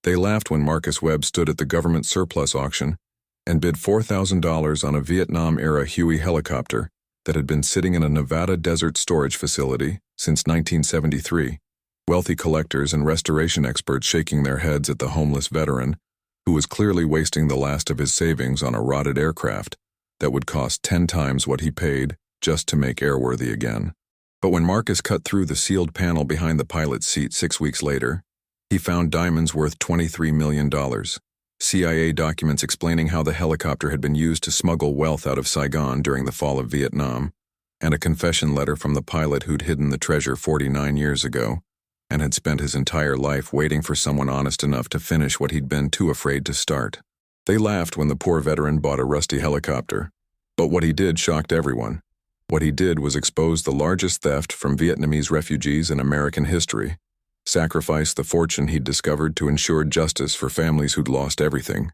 They laughed when Marcus Webb stood at the government surplus auction and bid $4,000 on a Vietnam-era Huey helicopter that had been sitting in a Nevada desert storage facility since 1973. Wealthy collectors and restoration experts shaking their heads at the homeless veteran who was clearly wasting the last of his savings on a rotted aircraft that would cost 10 times what he paid just to make airworthy again. But when Marcus cut through the sealed panel behind the pilot's seat 6 weeks later, he found diamonds worth $23 million, CIA documents explaining how the helicopter had been used to smuggle wealth out of Saigon during the fall of Vietnam, and a confession letter from the pilot who'd hidden the treasure 49 years ago and had spent his entire life waiting for someone honest enough to finish what he'd been too afraid to start. They laughed when the poor veteran bought a rusty helicopter, but what he did shocked everyone. What he did was expose the largest theft from Vietnamese refugees in American history, sacrifice the fortune he'd discovered to ensure justice for families who'd lost everything,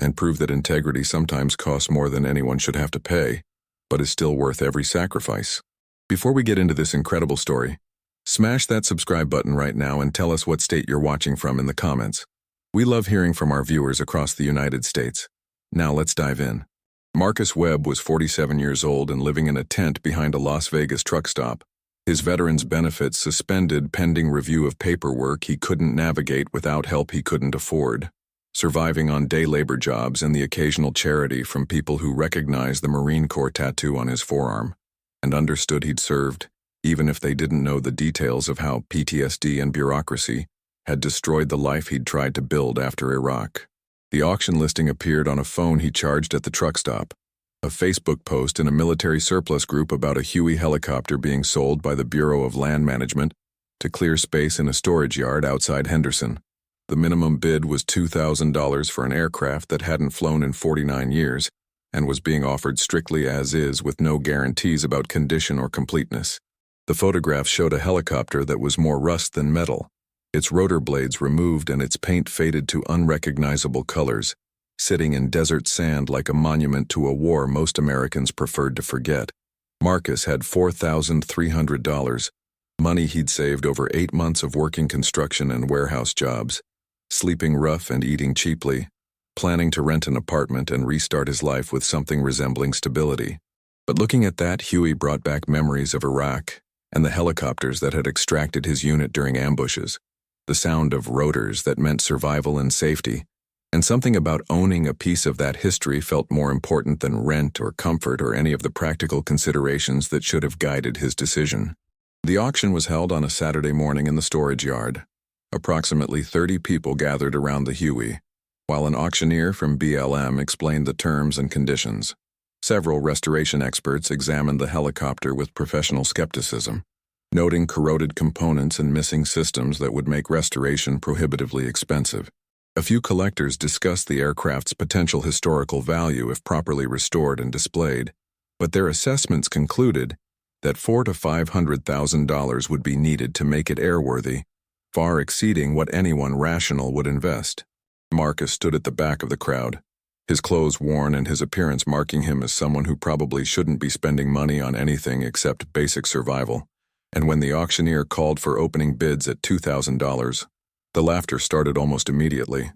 and prove that integrity sometimes costs more than anyone should have to pay, but is still worth every sacrifice. Before we get into this incredible story, smash that subscribe button right now and tell us what state you're watching from in the comments. We love hearing from our viewers across the United States. Now let's dive in. Marcus Webb was 47 years old and living in a tent behind a Las Vegas truck stop. His veterans' benefits suspended pending review of paperwork he couldn't navigate without help he couldn't afford, surviving on day labor jobs and the occasional charity from people who recognized the Marine Corps tattoo on his forearm and understood he'd served, even if they didn't know the details of how PTSD and bureaucracy had destroyed the life he'd tried to build after Iraq. The auction listing appeared on a phone he charged at the truck stop, a Facebook post in a military surplus group about a Huey helicopter being sold by the Bureau of Land Management to clear space in a storage yard outside Henderson. The minimum bid was $2,000 for an aircraft that hadn't flown in 49 years and was being offered strictly as is with no guarantees about condition or completeness. The photograph showed a helicopter that was more rust than metal, its rotor blades removed and its paint faded to unrecognizable colors, sitting in desert sand like a monument to a war most Americans preferred to forget. Marcus had $4,300, money he'd saved over 8 months of working construction and warehouse jobs, sleeping rough and eating cheaply, planning to rent an apartment and restart his life with something resembling stability. But looking at that, Huey brought back memories of Iraq and the helicopters that had extracted his unit during ambushes, the sound of rotors that meant survival and safety, and something about owning a piece of that history felt more important than rent or comfort or any of the practical considerations that should have guided his decision. The auction was held on a Saturday morning in the storage yard. Approximately 30 people gathered around the Huey, while an auctioneer from BLM explained the terms and conditions. Several restoration experts examined the helicopter with professional skepticism, noting corroded components and missing systems that would make restoration prohibitively expensive. A few collectors discussed the aircraft's potential historical value if properly restored and displayed, but their assessments concluded that $400,000 to $500,000 would be needed to make it airworthy, far exceeding what anyone rational would invest. Marcus stood at the back of the crowd, his clothes worn and his appearance marking him as someone who probably shouldn't be spending money on anything except basic survival. And when the auctioneer called for opening bids at $2,000, the laughter started almost immediately.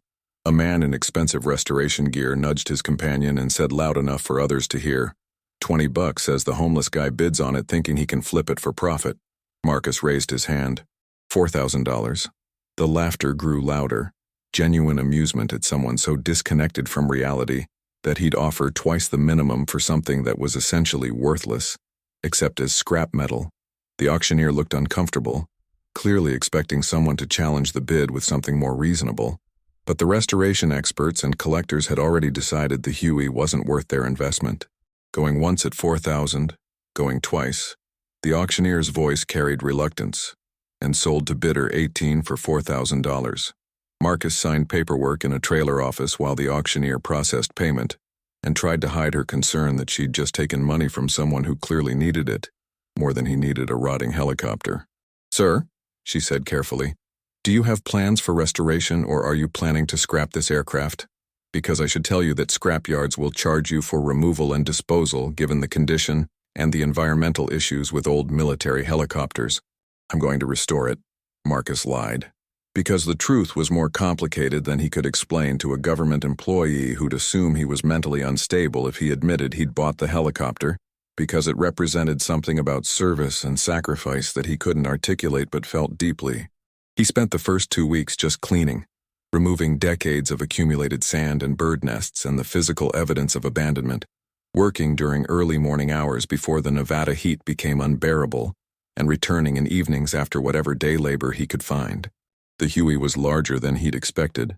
A man in expensive restoration gear nudged his companion and said loud enough for others to hear, $20 as the homeless guy bids on it thinking he can flip it for profit. Marcus raised his hand. $4,000. The laughter grew louder, genuine amusement at someone so disconnected from reality that he'd offer twice the minimum for something that was essentially worthless, except as scrap metal. The auctioneer looked uncomfortable, clearly expecting someone to challenge the bid with something more reasonable. But the restoration experts and collectors had already decided the Huey wasn't worth their investment. Going once at $4,000, going twice, the auctioneer's voice carried reluctance, and sold to bidder 18 for $4,000. Marcus signed paperwork in a trailer office while the auctioneer processed payment and tried to hide her concern that she'd just taken money from someone who clearly needed it, more than he needed a rotting helicopter. "Sir," she said carefully, "do you have plans for restoration or are you planning to scrap this aircraft? Because I should tell you that scrap yards will charge you for removal and disposal given the condition and the environmental issues with old military helicopters." "I'm going to restore it," Marcus lied. Because the truth was more complicated than he could explain to a government employee who'd assume he was mentally unstable if he admitted he'd bought the helicopter, because it represented something about service and sacrifice that he couldn't articulate but felt deeply. He spent the first 2 weeks just cleaning, removing decades of accumulated sand and bird nests and the physical evidence of abandonment, working during early morning hours before the Nevada heat became unbearable, and returning in evenings after whatever day labor he could find. The Huey was larger than he'd expected,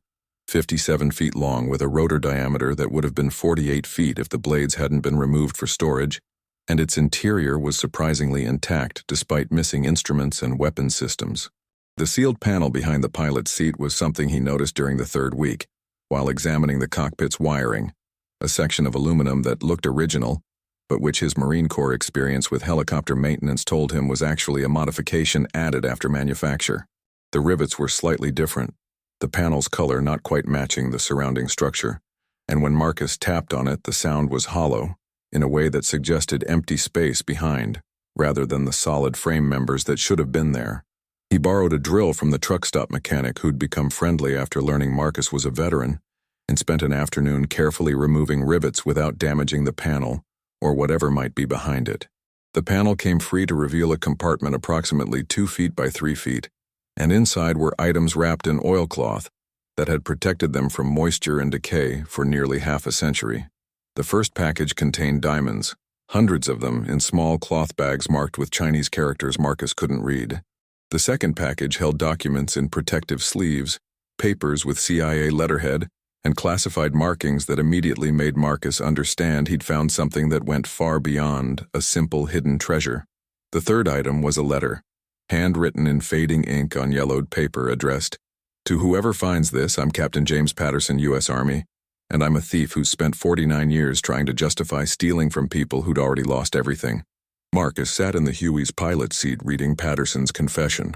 57 feet long with a rotor diameter that would have been 48 feet if the blades hadn't been removed for storage, and its interior was surprisingly intact despite missing instruments and weapons systems. The sealed panel behind the pilot's seat was something he noticed during the third week, while examining the cockpit's wiring, a section of aluminum that looked original, but which his Marine Corps experience with helicopter maintenance told him was actually a modification added after manufacture. The rivets were slightly different, the panel's color not quite matching the surrounding structure, and when Marcus tapped on it, the sound was hollow, in a way that suggested empty space behind, rather than the solid frame members that should have been there. He borrowed a drill from the truck stop mechanic who'd become friendly after learning Marcus was a veteran, and spent an afternoon carefully removing rivets without damaging the panel, or whatever might be behind it. The panel came free to reveal a compartment approximately 2 feet by 3 feet, and inside were items wrapped in oilcloth that had protected them from moisture and decay for nearly half a century. The first package contained diamonds, hundreds of them in small cloth bags marked with Chinese characters Marcus couldn't read. The second package held documents in protective sleeves, papers with CIA letterhead, and classified markings that immediately made Marcus understand he'd found something that went far beyond a simple hidden treasure. The third item was a letter, handwritten in fading ink on yellowed paper, addressed, "To whoever finds this, I'm Captain James Patterson, U.S. Army, and I'm a thief who's spent 49 years trying to justify stealing from people who'd already lost everything." Marcus sat in the Huey's pilot seat reading Patterson's confession,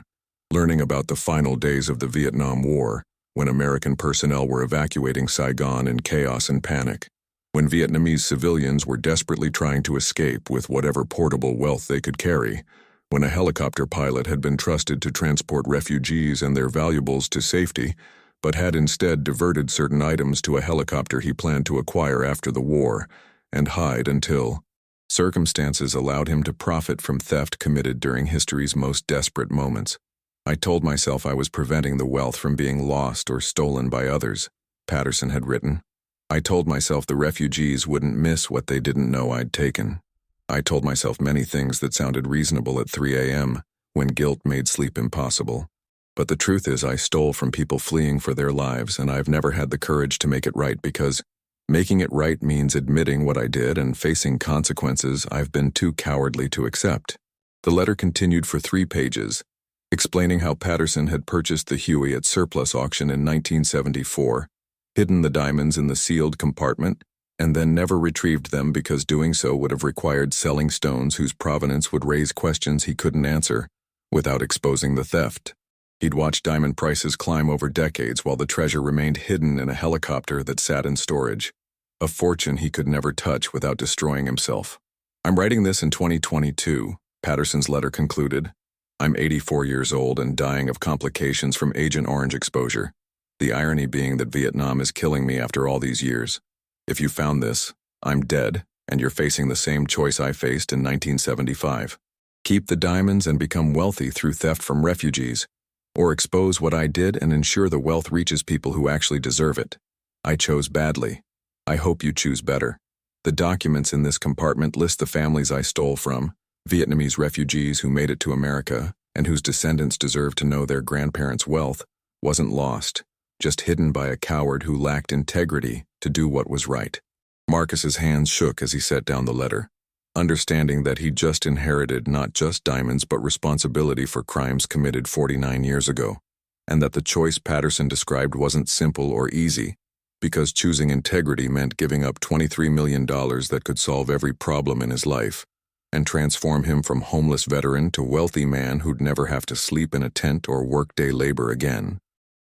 learning about the final days of the Vietnam War, when American personnel were evacuating Saigon in chaos and panic, when Vietnamese civilians were desperately trying to escape with whatever portable wealth they could carry, when a helicopter pilot had been trusted to transport refugees and their valuables to safety, but had instead diverted certain items to a helicopter he planned to acquire after the war, and hide until circumstances allowed him to profit from theft committed during history's most desperate moments. "I told myself I was preventing the wealth from being lost or stolen by others," Patterson had written. "I told myself the refugees wouldn't miss what they didn't know I'd taken. I told myself many things that sounded reasonable at 3 a.m. when guilt made sleep impossible. But the truth is I stole from people fleeing for their lives, and I've never had the courage to make it right because making it right means admitting what I did and facing consequences I've been too cowardly to accept." The letter continued for 3 pages, explaining how Patterson had purchased the Huey at surplus auction in 1974, hidden the diamonds in the sealed compartment, and then never retrieved them because doing so would have required selling stones whose provenance would raise questions he couldn't answer without exposing the theft. He'd watched diamond prices climb over decades while the treasure remained hidden in a helicopter that sat in storage, a fortune he could never touch without destroying himself. "I'm writing this in 2022, Patterson's letter concluded. "I'm 84 years old and dying of complications from Agent Orange exposure. The irony being that Vietnam is killing me after all these years. If you found this, I'm dead, and you're facing the same choice I faced in 1975. Keep the diamonds and become wealthy through theft from refugees, or expose what I did and ensure the wealth reaches people who actually deserve it. I chose badly. I hope you choose better. The documents in this compartment list the families I stole from, Vietnamese refugees who made it to America and whose descendants deserve to know their grandparents' wealth wasn't lost, just hidden by a coward who lacked integrity to do what was right." Marcus's hands shook as he set down the letter, understanding that he'd just inherited not just diamonds but responsibility for crimes committed 49 years ago, and that the choice Patterson described wasn't simple or easy, because choosing integrity meant giving up $23 million that could solve every problem in his life, and transform him from homeless veteran to wealthy man who'd never have to sleep in a tent or work day labor again.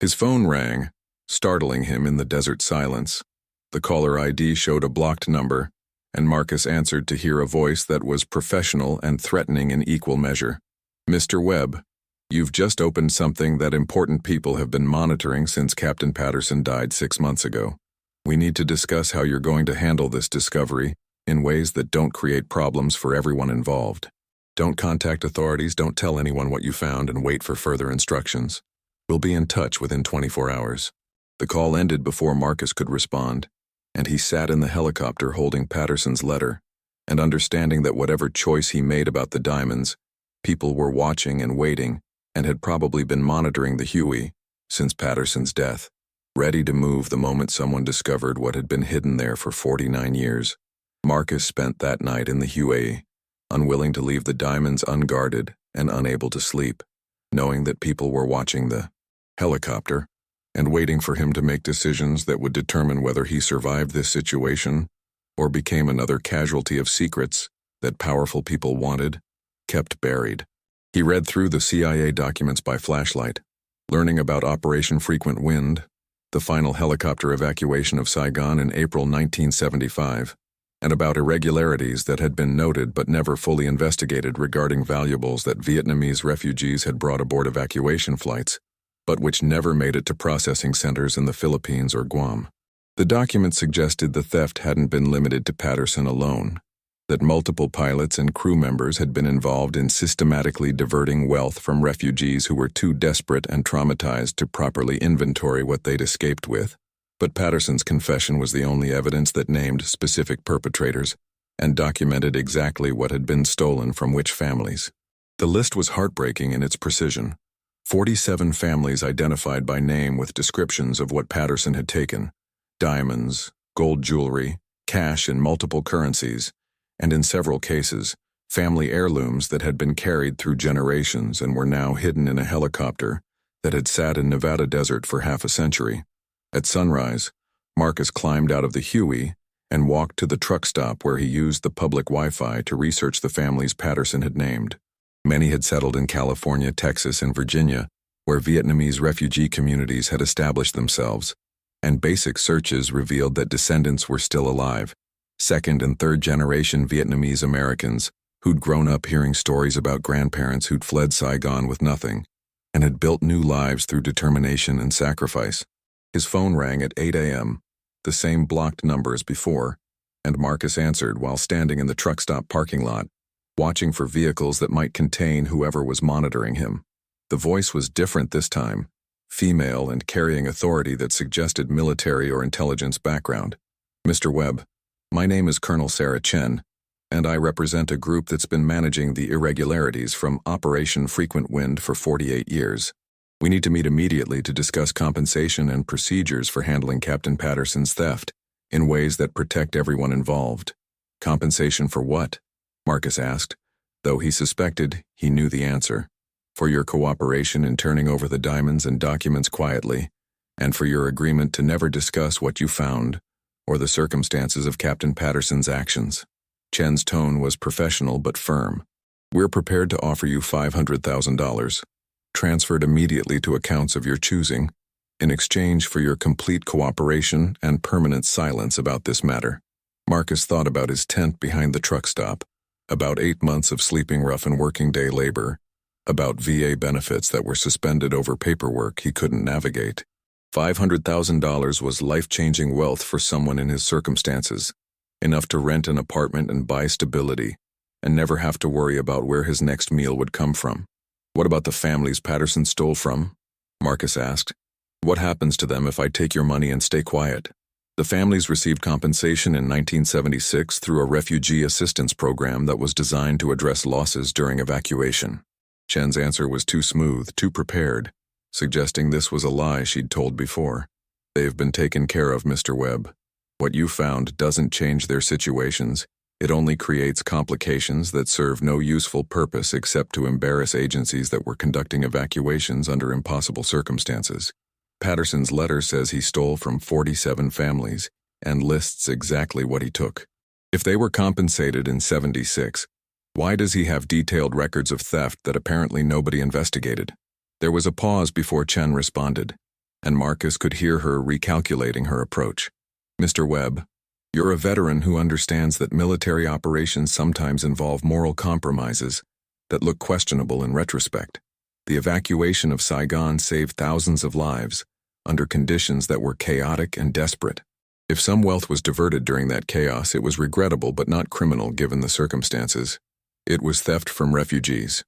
His phone rang, startling him in the desert silence. The caller ID showed a blocked number, and Marcus answered to hear a voice that was professional and threatening in equal measure. "Mr. Webb, You've just opened something that important people have been monitoring since Captain Patterson died 6 months ago. We need to discuss how you're going to handle this discovery in ways that don't create problems for everyone involved. Don't contact authorities, don't tell anyone what you found, and wait for further instructions. We'll be in touch within 24 hours. The call ended before Marcus could respond, and he sat in the helicopter holding Patterson's letter, and understanding that whatever choice he made about the diamonds, people were watching and waiting, and had probably been monitoring the Huey since Patterson's death, ready to move the moment someone discovered what had been hidden there for 49 years. Marcus spent that night in the Huey, unwilling to leave the diamonds unguarded and unable to sleep, knowing that people were watching the helicopter and waiting for him to make decisions that would determine whether he survived this situation or became another casualty of secrets that powerful people wanted, kept buried. He read through the CIA documents by flashlight, learning about Operation Frequent Wind, the final helicopter evacuation of Saigon in April 1975, and about irregularities that had been noted but never fully investigated regarding valuables that Vietnamese refugees had brought aboard evacuation flights, but which never made it to processing centers in the Philippines or Guam. The documents suggested the theft hadn't been limited to Patterson alone, that multiple pilots and crew members had been involved in systematically diverting wealth from refugees who were too desperate and traumatized to properly inventory what they'd escaped with. But Patterson's confession was the only evidence that named specific perpetrators and documented exactly what had been stolen from which families. The list was heartbreaking in its precision. 47 families identified by name with descriptions of what Patterson had taken: diamonds, gold jewelry, cash in multiple currencies, and in several cases, family heirlooms that had been carried through generations and were now hidden in a helicopter that had sat in Nevada desert for half a century. At sunrise, Marcus climbed out of the Huey and walked to the truck stop where he used the public Wi-Fi to research the families Patterson had named. Many had settled in California, Texas, and Virginia, where Vietnamese refugee communities had established themselves, and basic searches revealed that descendants were still alive. Second- and third-generation Vietnamese Americans who'd grown up hearing stories about grandparents who'd fled Saigon with nothing and had built new lives through determination and sacrifice. His phone rang at 8 a.m., the same blocked number as before, and Marcus answered while standing in the truck stop parking lot, watching for vehicles that might contain whoever was monitoring him. The voice was different this time, female and carrying authority that suggested military or intelligence background. "Mr. Webb, my name is Colonel Sarah Chen, and I represent a group that's been managing the irregularities from Operation Frequent Wind for 48 years. We need to meet immediately to discuss compensation and procedures for handling Captain Patterson's theft in ways that protect everyone involved." "Compensation for what?" Marcus asked, though he suspected he knew the answer. "For your cooperation in turning over the diamonds and documents quietly, and for your agreement to never discuss what you found or the circumstances of Captain Patterson's actions." Chen's tone was professional but firm. "We're prepared to offer you $500,000, transferred immediately to accounts of your choosing, in exchange for your complete cooperation and permanent silence about this matter." Marcus thought about his tent behind the truck stop, about 8 months of sleeping rough and working day labor, about VA benefits that were suspended over paperwork he couldn't navigate. $500,000 was life-changing wealth for someone in his circumstances, enough to rent an apartment and buy stability, and never have to worry about where his next meal would come from. "What about the families Patterson stole from?" Marcus asked. "What happens to them if I take your money and stay quiet?" "The families received compensation in 1976 through a refugee assistance program that was designed to address losses during evacuation." Chen's answer was too smooth, too prepared, suggesting this was a lie she'd told before. "They've been taken care of, Mr. Webb. What you found doesn't change their situations. It only creates complications that serve no useful purpose except to embarrass agencies that were conducting evacuations under impossible circumstances." Patterson's letter says he stole from 47 families and lists exactly what he took. If they were compensated in 76, why does he have detailed records of theft that apparently nobody investigated? There was a pause before Chen responded, and Marcus could hear her recalculating her approach. "Mr. Webb, you're a veteran who understands that military operations sometimes involve moral compromises that look questionable in retrospect. The evacuation of Saigon saved thousands of lives, under conditions that were chaotic and desperate. If some wealth was diverted during that chaos, it was regrettable but not criminal given the circumstances. It was theft from refugees,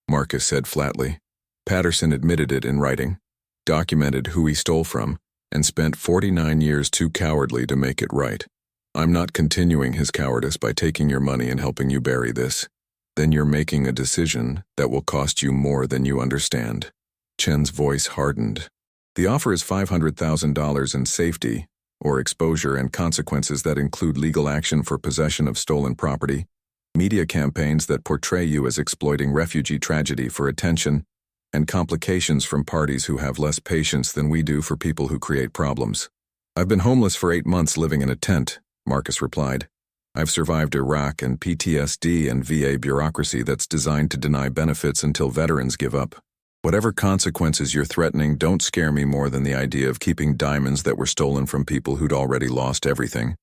Marcus said flatly. Patterson admitted it in writing, documented who he stole from, and spent 49 years too cowardly to make it right. I'm not continuing his cowardice by taking your money and helping you bury this. Then you're making a decision that will cost you more than you understand. Chen's voice hardened. The offer is $500,000 in safety, or exposure and consequences that include legal action for possession of stolen property, media campaigns that portray you as exploiting refugee tragedy for attention, and complications from parties who have less patience than we do for people who create problems. I've been homeless for 8 months living in a tent, Marcus replied. I've survived Iraq and PTSD and VA bureaucracy that's designed to deny benefits until veterans give up. Whatever consequences you're threatening don't scare me more than the idea of keeping diamonds that were stolen from people who'd already lost everything.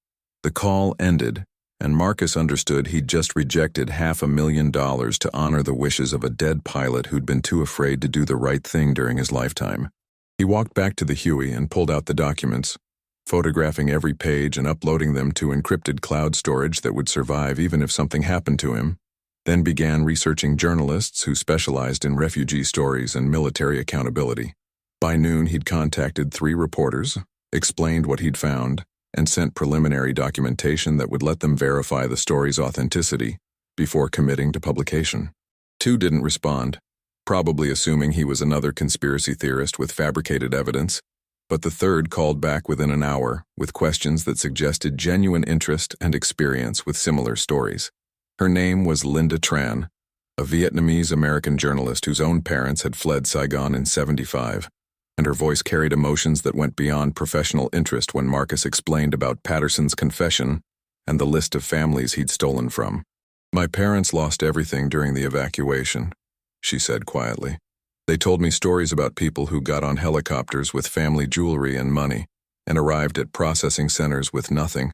The call ended, and Marcus understood he'd just rejected $500,000 to honor the wishes of a dead pilot who'd been too afraid to do the right thing during his lifetime. He walked back to the Huey and pulled out the documents, photographing every page and uploading them to encrypted cloud storage that would survive even if something happened to him, then began researching journalists who specialized in refugee stories and military accountability. By noon, he'd contacted 3 reporters, explained what he'd found, and sent preliminary documentation that would let them verify the story's authenticity before committing to publication. 2 didn't respond, probably assuming he was another conspiracy theorist with fabricated evidence, but the 3rd called back within an hour with questions that suggested genuine interest and experience with similar stories. Her name was Linda Tran, a Vietnamese-American journalist whose own parents had fled Saigon in '75, and her voice carried emotions that went beyond professional interest when Marcus explained about Patterson's confession and the list of families he'd stolen from. My parents lost everything during the evacuation, she said quietly. They told me stories about people who got on helicopters with family jewelry and money and arrived at processing centers with nothing,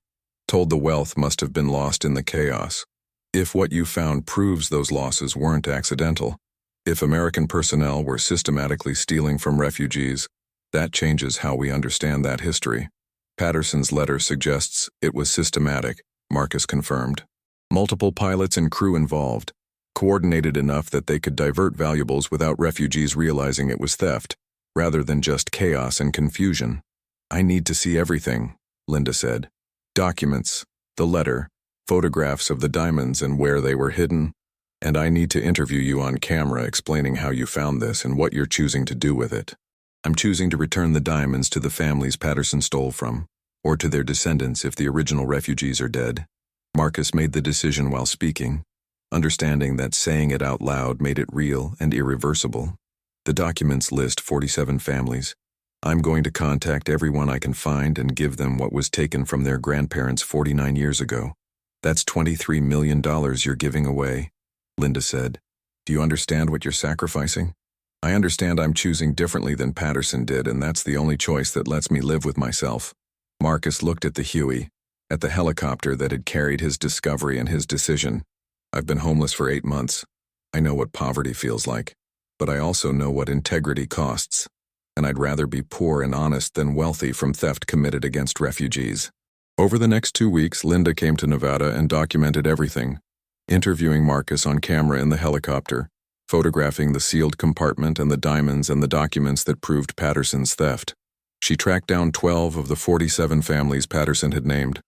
told the wealth must have been lost in the chaos. If what you found proves those losses weren't accidental, if American personnel were systematically stealing from refugees, that changes how we understand that history. Patterson's letter suggests it was systematic, Marcus confirmed. Multiple pilots and crew involved, coordinated enough that they could divert valuables without refugees realizing it was theft, rather than just chaos and confusion. I need to see everything, Linda said. Documents, the letter, photographs of the diamonds and where they were hidden, and I need to interview you on camera explaining how you found this and what you're choosing to do with it. I'm choosing to return the diamonds to the families Patterson stole from, or to their descendants if the original refugees are dead. Marcus made the decision while speaking, understanding that saying it out loud made it real and irreversible. The documents list 47 families. I'm going to contact everyone I can find and give them what was taken from their grandparents 49 years ago. That's $23 million you're giving away, Linda said. Do you understand what you're sacrificing? I understand I'm choosing differently than Patterson did, and that's the only choice that lets me live with myself. Marcus looked at the Huey, at the helicopter that had carried his discovery and his decision. I've been homeless for 8 months. I know what poverty feels like, but I also know what integrity costs, and I'd rather be poor and honest than wealthy from theft committed against refugees. Over the next 2 weeks, Linda came to Nevada and documented everything, interviewing Marcus on camera in the helicopter, photographing the sealed compartment and the diamonds and the documents that proved Patterson's theft. She tracked down 12 of the 47 families Patterson had named,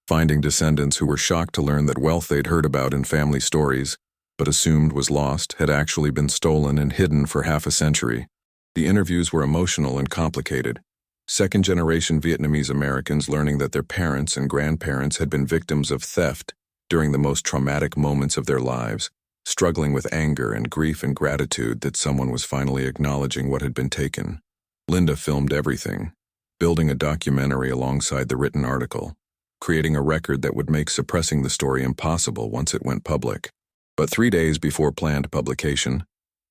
finding descendants who were shocked to learn that wealth they'd heard about in family stories, but assumed was lost, had actually been stolen and hidden for half a century. The interviews were emotional and complicated. Second-generation Vietnamese Americans learning that their parents and grandparents had been victims of theft during the most traumatic moments of their lives, struggling with anger and grief and gratitude that someone was finally acknowledging what had been taken. Linda filmed everything, building a documentary alongside the written article, creating a record that would make suppressing the story impossible once it went public. But 3 days before planned publication,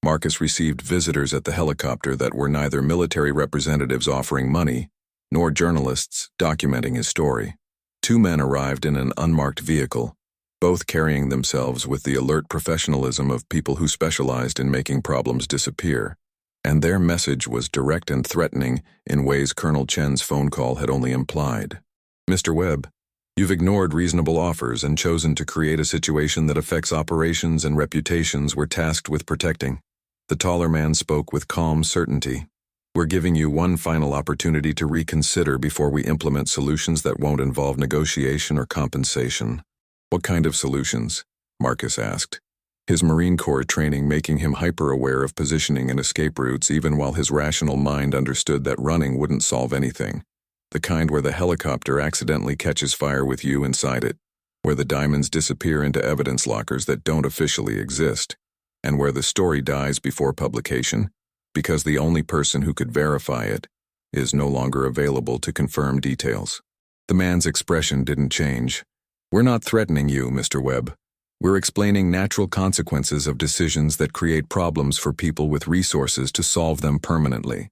Marcus received visitors at the helicopter that were neither military representatives offering money, nor journalists documenting his story. 2 men arrived in an unmarked vehicle, both carrying themselves with the alert professionalism of people who specialized in making problems disappear. and their message was direct and threatening in ways Colonel Chen's phone call had only implied. "Mr. Webb, you've ignored reasonable offers and chosen to create a situation that affects operations and reputations we're tasked with protecting." The taller man spoke with calm certainty. "We're giving you one final opportunity to reconsider before we implement solutions that won't involve negotiation or compensation." "What kind of solutions?" Marcus asked, his Marine Corps training making him hyper-aware of positioning and escape routes even while his rational mind understood that running wouldn't solve anything. The kind where the helicopter accidentally catches fire with you inside it, where the diamonds disappear into evidence lockers that don't officially exist, and where the story dies before publication, because the only person who could verify it is no longer available to confirm details. The man's expression didn't change. "We're not threatening you, Mr. Webb. We're explaining natural consequences of decisions that create problems for people with resources to solve them permanently."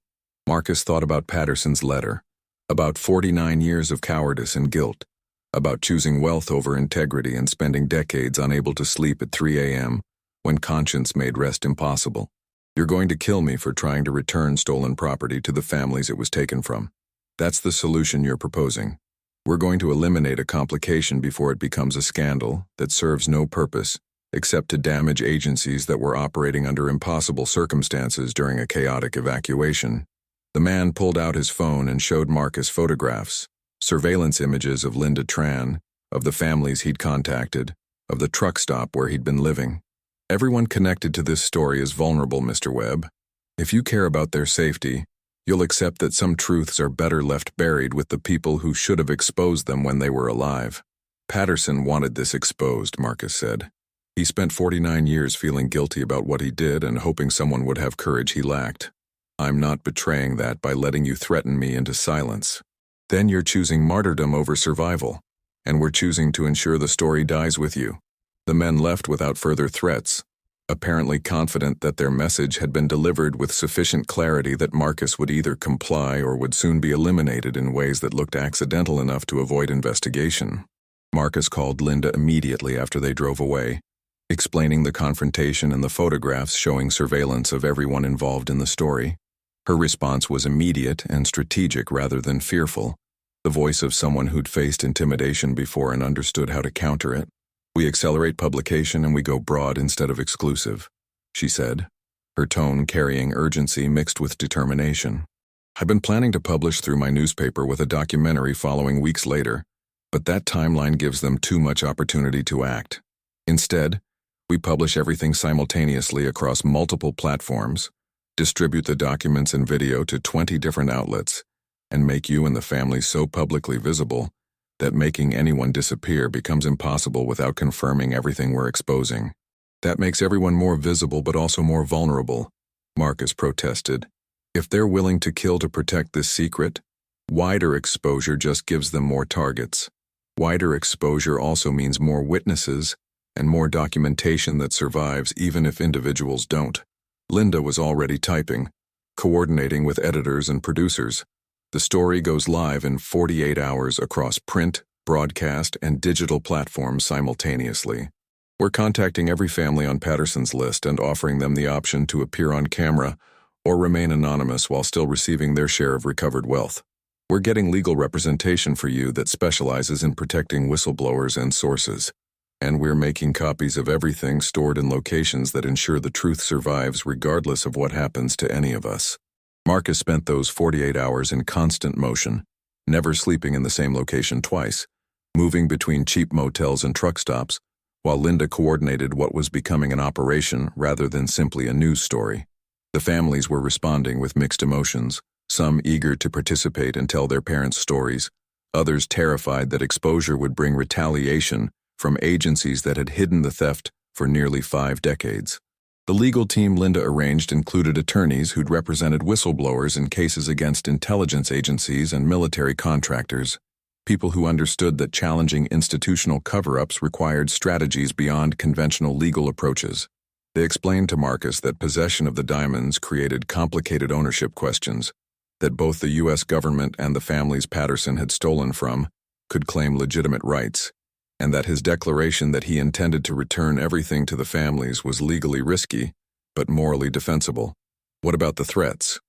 Marcus thought about Patterson's letter, about 49 years of cowardice and guilt, about choosing wealth over integrity and spending decades unable to sleep at 3 a.m. when conscience made rest impossible. "You're going to kill me for trying to return stolen property to the families it was taken from. That's the solution you're proposing. We're going to eliminate a complication before it becomes a scandal that serves no purpose except to damage agencies that were operating under impossible circumstances during a chaotic evacuation." The man pulled out his phone and showed Marcus photographs, surveillance images of Linda Tran, of the families he'd contacted, of the truck stop where he'd been living. "Everyone connected to this story is vulnerable, Mr. Webb. If you care about their safety, you'll accept that some truths are better left buried with the people who should have exposed them when they were alive." "Patterson wanted this exposed," Marcus said. "He spent 49 years feeling guilty about what he did and hoping someone would have courage he lacked. I'm not betraying that by letting you threaten me into silence. Then you're choosing martyrdom over survival, and we're choosing to ensure the story dies with you." The men left without further threats, apparently confident that their message had been delivered with sufficient clarity that Marcus would either comply or would soon be eliminated in ways that looked accidental enough to avoid investigation. Marcus called Linda immediately after they drove away, explaining the confrontation and the photographs showing surveillance of everyone involved in the story. Her response was immediate and strategic rather than fearful, the voice of someone who'd faced intimidation before and understood how to counter it. "We accelerate publication and we go broad instead of exclusive," she said, her tone carrying urgency mixed with determination. "I've been planning to publish through my newspaper with a documentary following weeks later, but that timeline gives them too much opportunity to act. Instead, we publish everything simultaneously across multiple platforms, distribute the documents and video to 20 different outlets, and make you and the family so publicly visible that making anyone disappear becomes impossible without confirming everything we're exposing. That makes everyone more visible but also more vulnerable," Marcus protested. "If they're willing to kill to protect this secret, wider exposure just gives them more targets. Wider exposure also means more witnesses and more documentation that survives even if individuals don't." Linda was already typing, coordinating with editors and producers. "The story goes live in 48 hours across print, broadcast, and digital platforms simultaneously. We're contacting every family on Patterson's list and offering them the option to appear on camera or remain anonymous while still receiving their share of recovered wealth. We're getting legal representation for you that specializes in protecting whistleblowers and sources. And we're making copies of everything stored in locations that ensure the truth survives regardless of what happens to any of us." Marcus spent those 48 hours in constant motion, never sleeping in the same location twice, moving between cheap motels and truck stops, while Linda coordinated what was becoming an operation rather than simply a news story. The families were responding with mixed emotions, some eager to participate and tell their parents' stories, others terrified that exposure would bring retaliation from agencies that had hidden the theft for nearly 5 decades. The legal team Linda arranged included attorneys who'd represented whistleblowers in cases against intelligence agencies and military contractors, people who understood that challenging institutional cover-ups required strategies beyond conventional legal approaches. They explained to Marcus that possession of the diamonds created complicated ownership questions, that both the U.S. government and the families Patterson had stolen from could claim legitimate rights, and that his declaration that he intended to return everything to the families was legally risky, but morally defensible. What about the threats?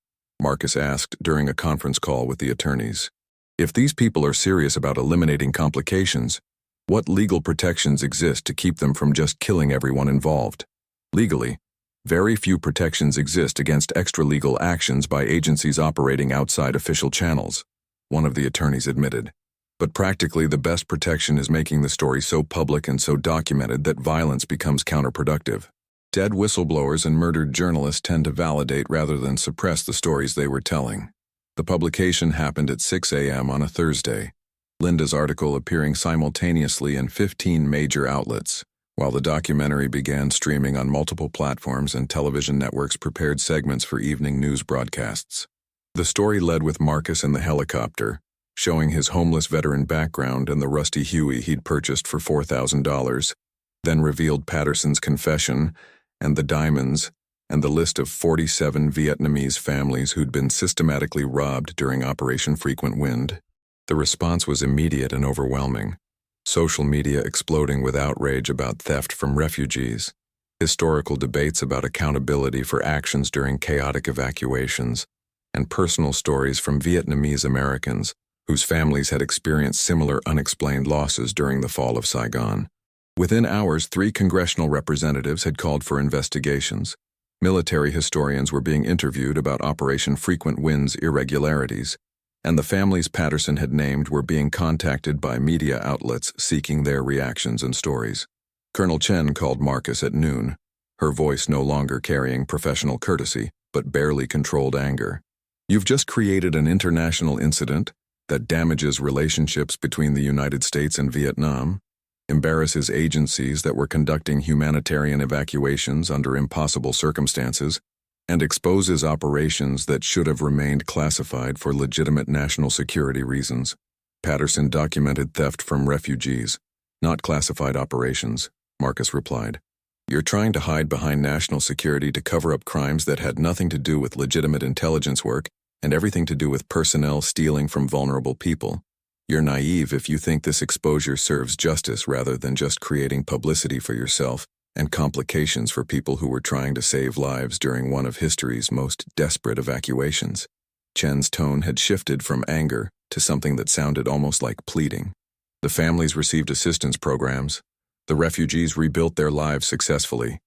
Marcus asked during a conference call with the attorneys. If these people are serious about eliminating complications, what legal protections exist to keep them from just killing everyone involved? Legally, very few protections exist against extra-legal actions by agencies operating outside official channels, one of the attorneys admitted. But practically the best protection is making the story so public and so documented that violence becomes counterproductive. Dead whistleblowers and murdered journalists tend to validate rather than suppress the stories they were telling. The publication happened at 6 a.m. on a Thursday, Linda's article appearing simultaneously in 15 major outlets, while the documentary began streaming on multiple platforms and television networks prepared segments for evening news broadcasts. The story led with Marcus in the helicopter, showing his homeless veteran background and the rusty Huey he'd purchased for $4,000, then revealed Patterson's confession and the diamonds and the list of 47 Vietnamese families who'd been systematically robbed during Operation Frequent Wind. The response was immediate and overwhelming. Social media exploding with outrage about theft from refugees, historical debates about accountability for actions during chaotic evacuations, and personal stories from Vietnamese Americans whose families had experienced similar unexplained losses during the fall of Saigon. Within hours, 3 congressional representatives had called for investigations. Military historians were being interviewed about Operation Frequent Wind's irregularities, and the families Patterson had named were being contacted by media outlets seeking their reactions and stories. Colonel Chen called Marcus at noon, her voice no longer carrying professional courtesy, but barely controlled anger. You've just created an international incident that damages relationships between the United States and Vietnam, embarrasses agencies that were conducting humanitarian evacuations under impossible circumstances, and exposes operations that should have remained classified for legitimate national security reasons. Patterson documented theft from refugees, not classified operations, Marcus replied. You're trying to hide behind national security to cover up crimes that had nothing to do with legitimate intelligence work and everything to do with personnel stealing from vulnerable people. You're naive if you think this exposure serves justice rather than just creating publicity for yourself and complications for people who were trying to save lives during one of history's most desperate evacuations. Chen's tone had shifted from anger to something that sounded almost like pleading. The families received assistance programs, the refugees rebuilt their lives successfully,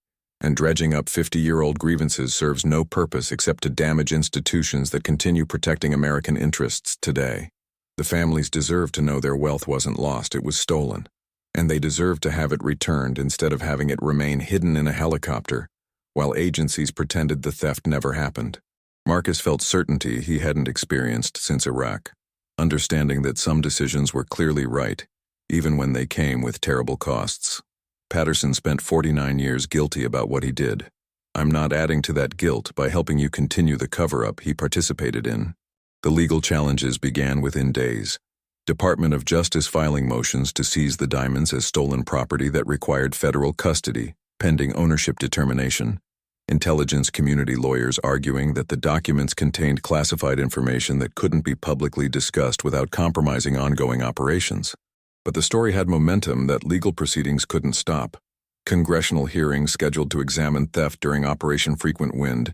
and dredging up 50-year-old grievances serves no purpose except to damage institutions that continue protecting American interests today. The families deserve to know their wealth wasn't lost, it was stolen. And they deserve to have it returned instead of having it remain hidden in a helicopter, while agencies pretended the theft never happened. Marcus felt certainty he hadn't experienced since Iraq, understanding that some decisions were clearly right, even when they came with terrible costs. Patterson spent 49 years guilty about what he did. I'm not adding to that guilt by helping you continue the cover-up he participated in. The legal challenges began within days. Department of Justice filing motions to seize the diamonds as stolen property that required federal custody, pending ownership determination. Intelligence community lawyers arguing that the documents contained classified information that couldn't be publicly discussed without compromising ongoing operations. But the story had momentum that legal proceedings couldn't stop. Congressional hearings scheduled to examine theft during Operation Frequent Wind,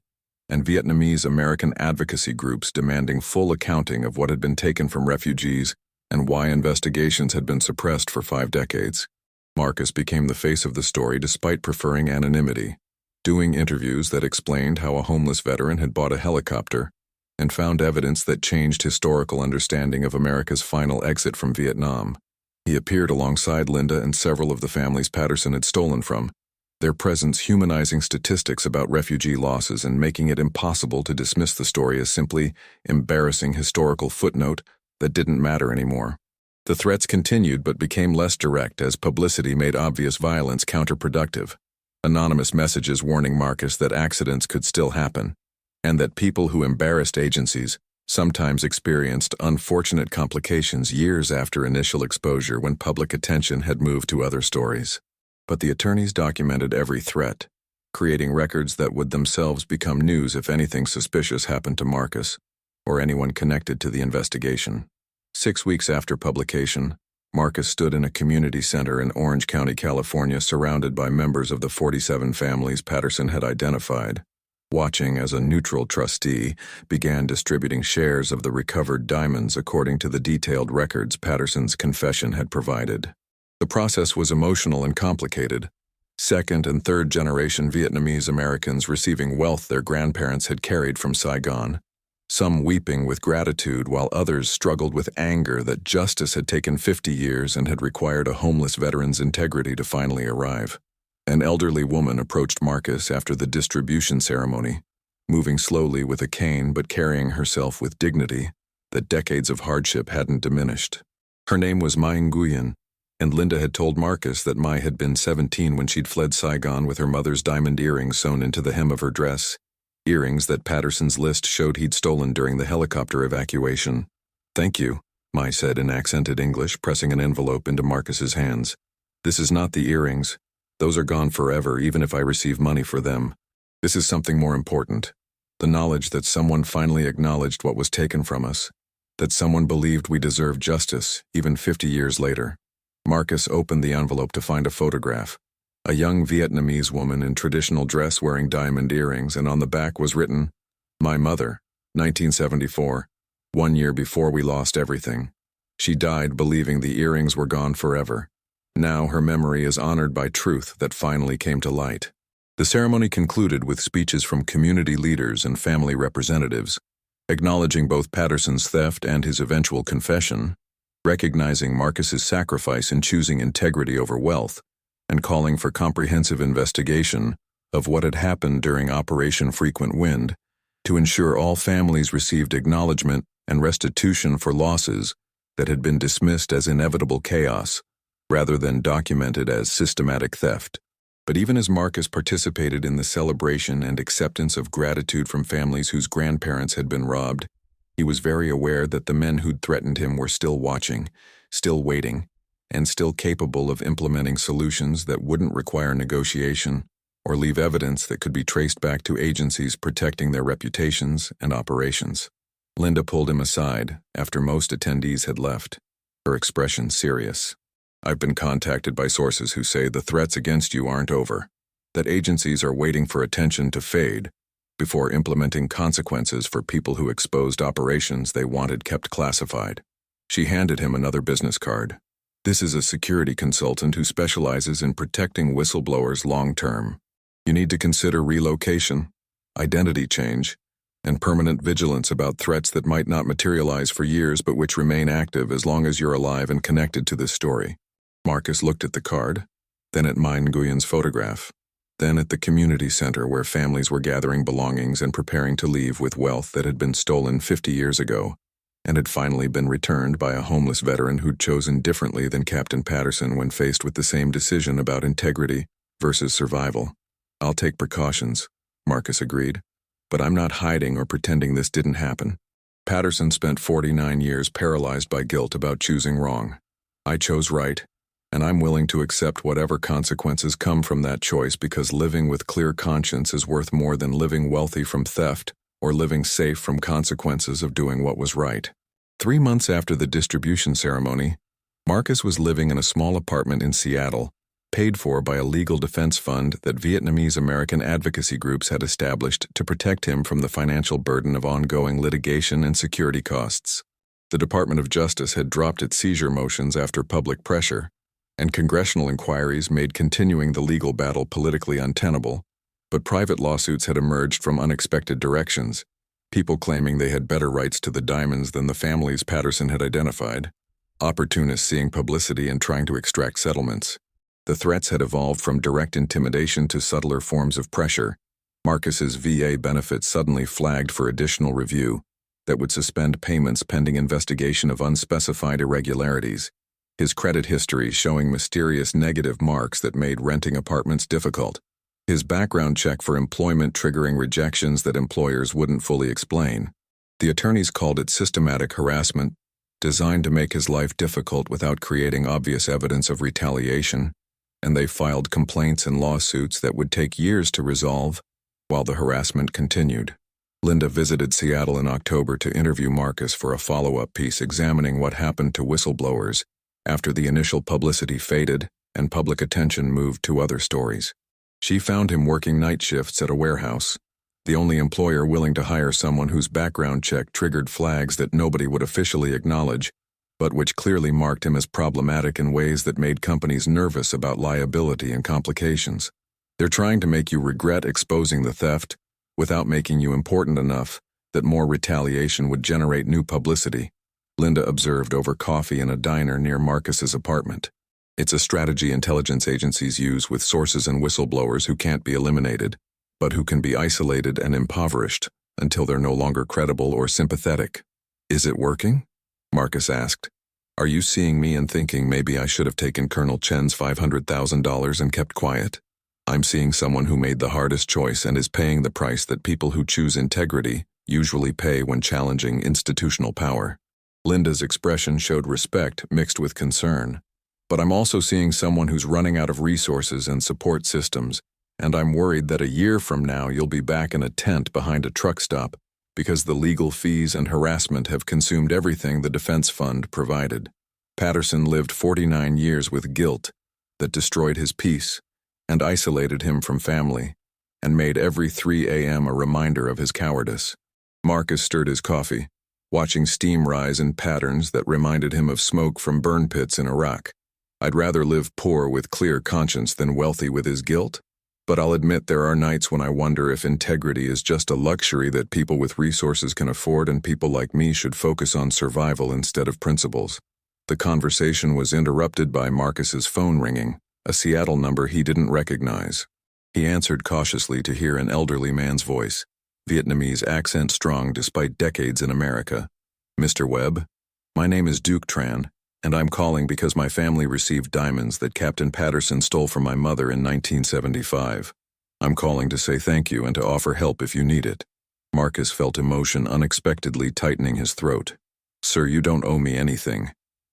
and Vietnamese American advocacy groups demanding full accounting of what had been taken from refugees and why investigations had been suppressed for 5 decades. Marcus became the face of the story despite preferring anonymity, doing interviews that explained how a homeless veteran had bought a helicopter and found evidence that changed historical understanding of America's final exit from Vietnam. He appeared alongside Linda and several of the families Patterson had stolen from, their presence humanizing statistics about refugee losses and making it impossible to dismiss the story as simply embarrassing historical footnote that didn't matter anymore. The threats continued but became less direct as publicity made obvious violence counterproductive. Anonymous messages warning Marcus that accidents could still happen, and that people who embarrassed agencies sometimes experienced unfortunate complications years after initial exposure when public attention had moved to other stories. But the attorneys documented every threat, creating records that would themselves become news if anything suspicious happened to Marcus or anyone connected to the investigation. 6 weeks after publication, Marcus stood in a community center in Orange County, California, surrounded by members of the 47 families Patterson had identified. watching as a neutral trustee began distributing shares of the recovered diamonds according to the detailed records Patterson's confession had provided. The process was emotional and complicated. Second- and third-generation Vietnamese Americans receiving wealth their grandparents had carried from Saigon, some weeping with gratitude while others struggled with anger that justice had taken 50 years and had required a homeless veteran's integrity to finally arrive. An elderly woman approached Marcus after the distribution ceremony, moving slowly with a cane but carrying herself with dignity that decades of hardship hadn't diminished. Her name was Mai Nguyen, and Linda had told Marcus that Mai had been 17 when she'd fled Saigon with her mother's diamond earrings sewn into the hem of her dress, earrings that Patterson's list showed he'd stolen during the helicopter evacuation. "Thank you," Mai said in accented English, pressing an envelope into Marcus's hands. "This is not the earrings. Those are gone forever, even if I receive money for them. This is something more important. The knowledge that someone finally acknowledged what was taken from us, that someone believed we deserved justice, even 50 years later." Marcus opened the envelope to find a photograph. A young Vietnamese woman in traditional dress wearing diamond earrings, and on the back was written, "My mother, 1974, 1 year before we lost everything. She died believing the earrings were gone forever. Now her memory is honored by truth that finally came to light." The ceremony concluded with speeches from community leaders and family representatives, acknowledging both Patterson's theft and his eventual confession, recognizing Marcus's sacrifice in choosing integrity over wealth, and calling for comprehensive investigation of what had happened during Operation Frequent Wind to ensure all families received acknowledgement and restitution for losses that had been dismissed as inevitable chaos, rather than documented as systematic theft. But even as Marcus participated in the celebration and acceptance of gratitude from families whose grandparents had been robbed, he was very aware that the men who'd threatened him were still watching, still waiting, and still capable of implementing solutions that wouldn't require negotiation or leave evidence that could be traced back to agencies protecting their reputations and operations. Linda pulled him aside after most attendees had left, her expression serious. "I've been contacted by sources who say the threats against you aren't over, that agencies are waiting for attention to fade before implementing consequences for people who exposed operations they wanted kept classified." She handed him another business card. "This is a security consultant who specializes in protecting whistleblowers long-term. You need to consider relocation, identity change, and permanent vigilance about threats that might not materialize for years but which remain active as long as you're alive and connected to this story." Marcus looked at the card, then at Mai Nguyen's photograph, then at the community center where families were gathering belongings and preparing to leave with wealth that had been stolen 50 years ago and had finally been returned by a homeless veteran who'd chosen differently than Captain Patterson when faced with the same decision about integrity versus survival. "I'll take precautions," Marcus agreed, "but I'm not hiding or pretending this didn't happen. Patterson spent 49 years paralyzed by guilt about choosing wrong. I chose right, and I'm willing to accept whatever consequences come from that choice because living with clear conscience is worth more than living wealthy from theft or living safe from consequences of doing what was right." 3 months after the distribution ceremony, Marcus was living in a small apartment in Seattle, paid for by a legal defense fund that Vietnamese American advocacy groups had established to protect him from the financial burden of ongoing litigation and security costs. The Department of Justice had dropped its seizure motions after public pressure, and congressional inquiries made continuing the legal battle politically untenable, but private lawsuits had emerged from unexpected directions, people claiming they had better rights to the diamonds than the families Patterson had identified, opportunists seeing publicity and trying to extract settlements. The threats had evolved from direct intimidation to subtler forms of pressure. Marcus's VA benefits suddenly flagged for additional review that would suspend payments pending investigation of unspecified irregularities. His credit history showing mysterious negative marks that made renting apartments difficult. His background check for employment triggering rejections that employers wouldn't fully explain. The attorneys called it systematic harassment, designed to make his life difficult without creating obvious evidence of retaliation, and they filed complaints and lawsuits that would take years to resolve while the harassment continued. Linda visited Seattle in October to interview Marcus for a follow-up piece examining what happened to whistleblowers after the initial publicity faded and public attention moved to other stories. She found him working night shifts at a warehouse, the only employer willing to hire someone whose background check triggered flags that nobody would officially acknowledge, but which clearly marked him as problematic in ways that made companies nervous about liability and complications. They're trying to make you regret exposing the theft without making you important enough that more retaliation would generate new publicity, Linda observed over coffee in a diner near Marcus's apartment. It's a strategy intelligence agencies use with sources and whistleblowers who can't be eliminated, but who can be isolated and impoverished until they're no longer credible or sympathetic. Is it working? Marcus asked. Are you seeing me and thinking maybe I should have taken Colonel Chen's $500,000 and kept quiet? I'm seeing someone who made the hardest choice and is paying the price that people who choose integrity usually pay when challenging institutional power. Linda's expression showed respect mixed with concern. But I'm also seeing someone who's running out of resources and support systems, and I'm worried that a year from now you'll be back in a tent behind a truck stop because the legal fees and harassment have consumed everything the defense fund provided. Patterson lived 49 years with guilt that destroyed his peace and isolated him from family, and made every 3 a.m. a reminder of his cowardice. Marcus stirred his coffee, watching steam rise in patterns that reminded him of smoke from burn pits in Iraq. I'd rather live poor with clear conscience than wealthy with his guilt, but I'll admit there are nights when I wonder if integrity is just a luxury that people with resources can afford and people like me should focus on survival instead of principles. The conversation was interrupted by Marcus's phone ringing, a Seattle number he didn't recognize. He answered cautiously to hear an elderly man's voice, Vietnamese accent strong despite decades in America. Mr. Webb, my name is Duc Tran, and I'm calling because my family received diamonds that Captain Patterson stole from my mother in 1975. I'm calling to say thank you and to offer help if you need it. Marcus felt emotion unexpectedly tightening his throat. Sir, you don't owe me anything.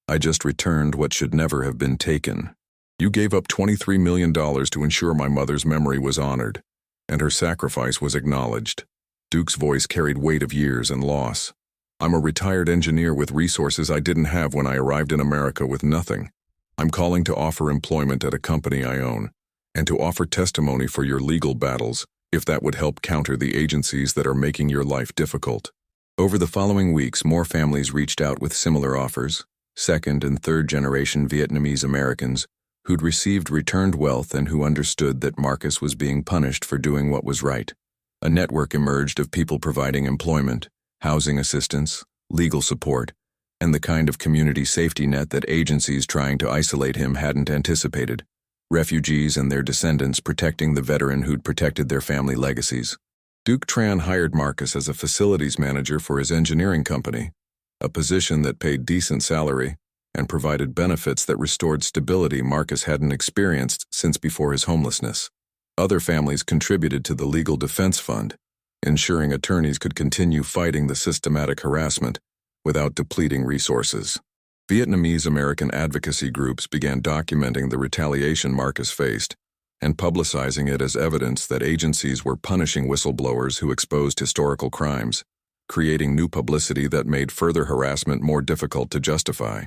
I just returned what should never have been taken. You gave up $23 million to ensure my mother's memory was honored, and her sacrifice was acknowledged. Duke's voice carried weight of years and loss. I'm a retired engineer with resources I didn't have when I arrived in America with nothing. I'm calling to offer employment at a company I own, and to offer testimony for your legal battles, if that would help counter the agencies that are making your life difficult. Over the following weeks, more families reached out with similar offers, second- and third-generation Vietnamese Americans who'd received returned wealth and who understood that Marcus was being punished for doing what was right. A network emerged of people providing employment, housing assistance, legal support, and the kind of community safety net that agencies trying to isolate him hadn't anticipated. Refugees and their descendants protecting the veteran who'd protected their family legacies. Duc Tran hired Marcus as a facilities manager for his engineering company, a position that paid decent salary and provided benefits that restored stability Marcus hadn't experienced since before his homelessness. Other families contributed to the legal defense fund, ensuring attorneys could continue fighting the systematic harassment without depleting resources. Vietnamese American advocacy groups began documenting the retaliation Marcus faced and publicizing it as evidence that agencies were punishing whistleblowers who exposed historical crimes, creating new publicity that made further harassment more difficult to justify.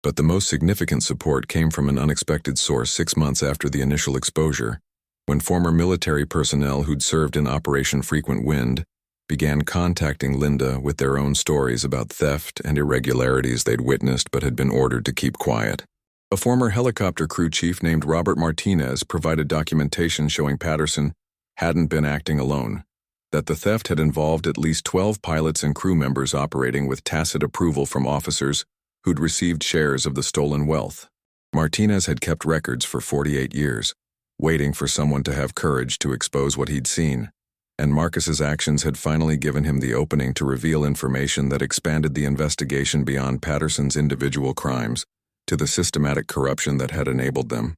But the most significant support came from an unexpected source 6 months after the initial exposure, when former military personnel who'd served in Operation Frequent Wind began contacting Linda with their own stories about theft and irregularities they'd witnessed but had been ordered to keep quiet. A former helicopter crew chief named Robert Martinez provided documentation showing Patterson hadn't been acting alone, that the theft had involved at least 12 pilots and crew members operating with tacit approval from officers who'd received shares of the stolen wealth. Martinez had kept records for 48 years, waiting for someone to have courage to expose what he'd seen, and Marcus's actions had finally given him the opening to reveal information that expanded the investigation beyond Patterson's individual crimes to the systematic corruption that had enabled them.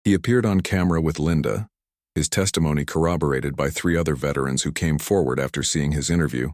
He appeared on camera with Linda, his testimony corroborated by 3 other veterans who came forward after seeing his interview,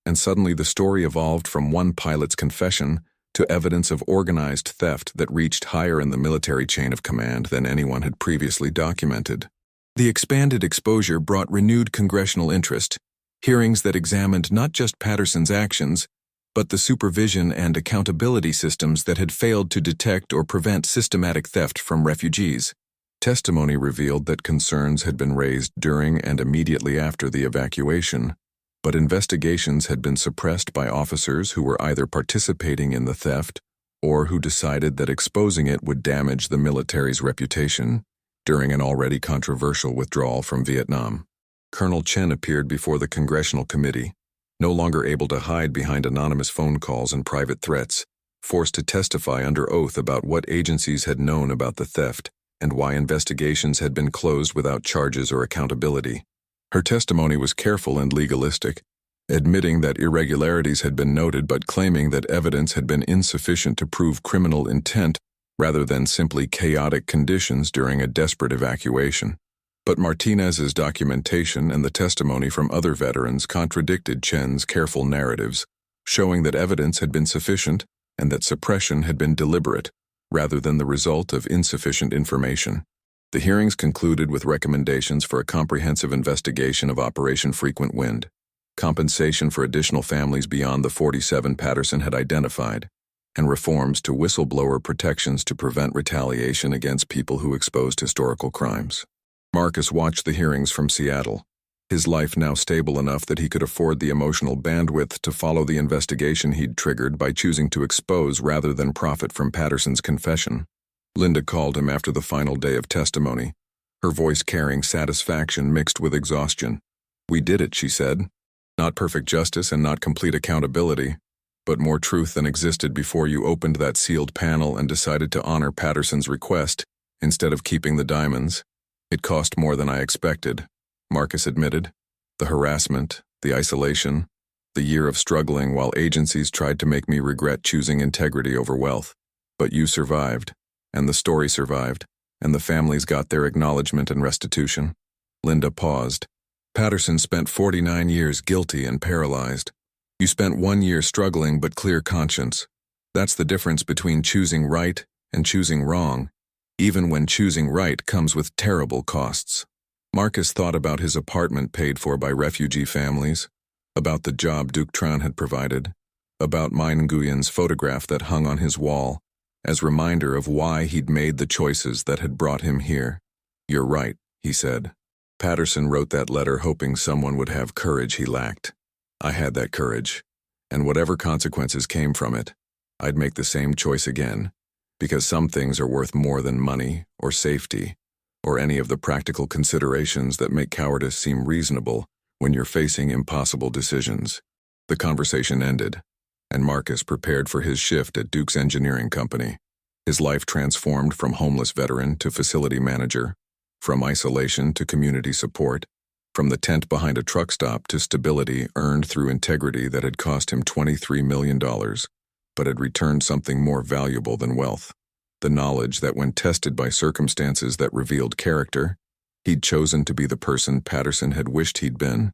and suddenly the story evolved from one pilot's confession to evidence of organized theft that reached higher in the military chain of command than anyone had previously documented. The expanded exposure brought renewed congressional interest, hearings that examined not just Patterson's actions, but the supervision and accountability systems that had failed to detect or prevent systematic theft from refugees. Testimony revealed that concerns had been raised during and immediately after the evacuation, but investigations had been suppressed by officers who were either participating in the theft or who decided that exposing it would damage the military's reputation during an already controversial withdrawal from Vietnam. Colonel Chen appeared before the Congressional Committee, no longer able to hide behind anonymous phone calls and private threats, forced to testify under oath about what agencies had known about the theft and why investigations had been closed without charges or accountability. Her testimony was careful and legalistic, admitting that irregularities had been noted but claiming that evidence had been insufficient to prove criminal intent rather than simply chaotic conditions during a desperate evacuation. But Martinez's documentation and the testimony from other veterans contradicted Chen's careful narratives, showing that evidence had been sufficient and that suppression had been deliberate, rather than the result of insufficient information. The hearings concluded with recommendations for a comprehensive investigation of Operation Frequent Wind, compensation for additional families beyond the 47 Patterson had identified, and reforms to whistleblower protections to prevent retaliation against people who exposed historical crimes. Marcus watched the hearings from Seattle, his life now stable enough that he could afford the emotional bandwidth to follow the investigation he'd triggered by choosing to expose rather than profit from Patterson's confession. Linda called him after the final day of testimony, her voice carrying satisfaction mixed with exhaustion. "We did it," she said. "Not perfect justice and not complete accountability, but more truth than existed before you opened that sealed panel and decided to honor Patterson's request instead of keeping the diamonds. It cost more than I expected," Marcus admitted. "The harassment, the isolation, the year of struggling while agencies tried to make me regret choosing integrity over wealth. But you survived, and the story survived, and the families got their acknowledgement and restitution." Linda paused. "Patterson spent 49 years guilty and paralyzed. You spent 1 year struggling but clear conscience. That's the difference between choosing right and choosing wrong, even when choosing right comes with terrible costs." Marcus thought about his apartment paid for by refugee families, about the job Duc Tran had provided, about Mai Nguyen's photograph that hung on his wall, as reminder of why he'd made the choices that had brought him here. "You're right," he said. "Patterson wrote that letter hoping someone would have courage he lacked. I had that courage, and whatever consequences came from it, I'd make the same choice again, because some things are worth more than money or safety, or any of the practical considerations that make cowardice seem reasonable when you're facing impossible decisions." The conversation ended, and Marcus prepared for his shift at Duke's engineering company. His life transformed from homeless veteran to facility manager, from isolation to community support, from the tent behind a truck stop to stability earned through integrity that had cost him $23 million, but had returned something more valuable than wealth. The knowledge that when tested by circumstances that revealed character, he'd chosen to be the person Patterson had wished he'd been,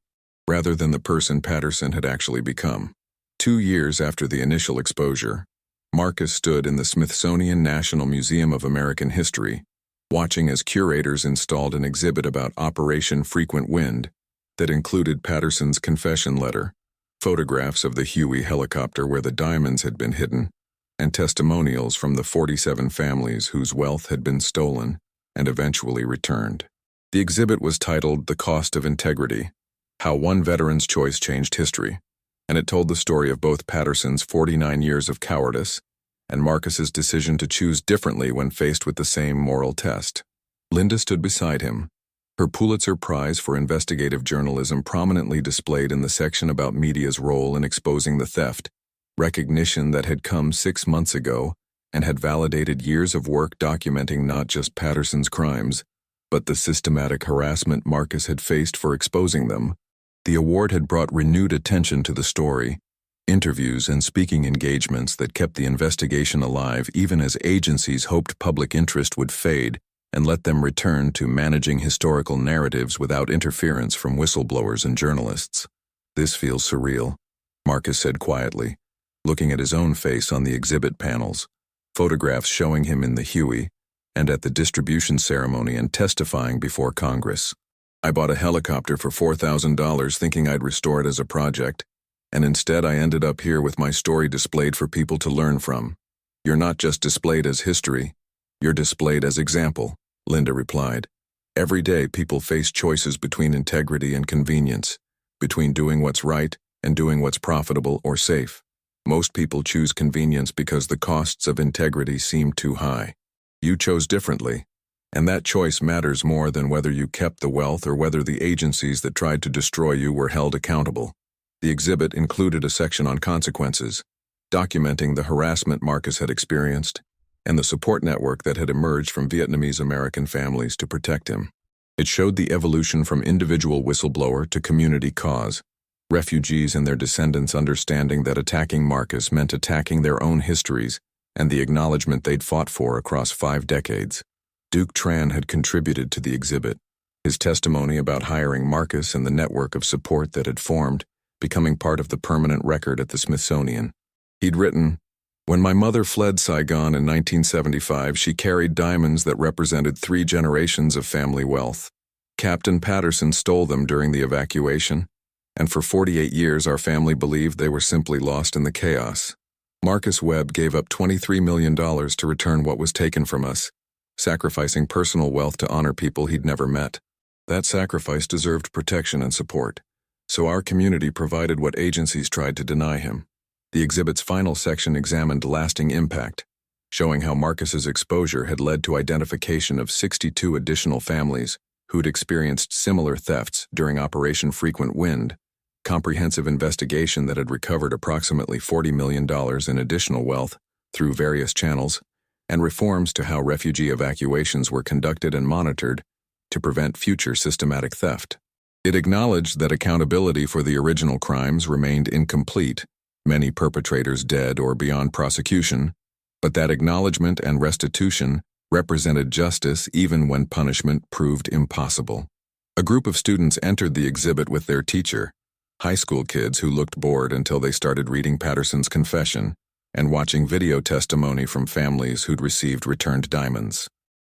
rather than the person Patterson had actually become. 2 years after the initial exposure, Marcus stood in the Smithsonian National Museum of American History, watching as curators installed an exhibit about Operation Frequent Wind that included Patterson's confession letter, photographs of the Huey helicopter where the diamonds had been hidden, and testimonials from the 47 families whose wealth had been stolen and eventually returned. The exhibit was titled "The Cost of Integrity: How One Veteran's Choice Changed History," and it told the story of both Patterson's 49 years of cowardice and Marcus's decision to choose differently when faced with the same moral test. Linda stood beside him, her Pulitzer Prize for investigative journalism prominently displayed in the section about media's role in exposing the theft, recognition that had come 6 months ago and had validated years of work documenting not just Patterson's crimes, but the systematic harassment Marcus had faced for exposing them. The award had brought renewed attention to the story, interviews and speaking engagements that kept the investigation alive even as agencies hoped public interest would fade and let them return to managing historical narratives without interference from whistleblowers and journalists. "This feels surreal," Marcus said quietly, looking at his own face on the exhibit panels, photographs showing him in the Huey, and at the distribution ceremony and testifying before Congress. "I bought a helicopter for $4,000 thinking I'd restore it as a project, and instead I ended up here with my story displayed for people to learn from. You're not just displayed as history, you're displayed as example," Linda replied. Every day people face choices between integrity and convenience, between doing what's right and doing what's profitable or safe. Most people choose convenience because the costs of integrity seem too high. You chose differently, and that choice matters more than whether you kept the wealth or whether the agencies that tried to destroy you were held accountable. The exhibit included a section on consequences, documenting the harassment Marcus had experienced and the support network that had emerged from Vietnamese American families to protect him. It showed the evolution from individual whistleblower to community cause, refugees and their descendants understanding that attacking Marcus meant attacking their own histories and the acknowledgement they'd fought for across 5 decades. Duc Tran had contributed to the exhibit, his testimony about hiring Marcus and the network of support that had formed, becoming part of the permanent record at the Smithsonian. He'd written, "When my mother fled Saigon in 1975, she carried diamonds that represented 3 generations of family wealth. Captain Patterson stole them during the evacuation, and for 48 years our family believed they were simply lost in the chaos. Marcus Webb gave up $23 million to return what was taken from us, sacrificing personal wealth to honor people he'd never met. That sacrifice deserved protection and support, so our community provided what agencies tried to deny him." The exhibit's final section examined lasting impact, showing how Marcus's exposure had led to identification of 62 additional families who'd experienced similar thefts during Operation Frequent Wind, comprehensive investigation that had recovered approximately $40 million in additional wealth through various channels, and reforms to how refugee evacuations were conducted and monitored to prevent future systematic theft. It acknowledged that accountability for the original crimes remained incomplete, many perpetrators dead or beyond prosecution, but that acknowledgement and restitution represented justice even when punishment proved impossible. A group of students entered the exhibit with their teacher, high school kids who looked bored until they started reading Patterson's confession and watching video testimony from families who'd received returned diamonds.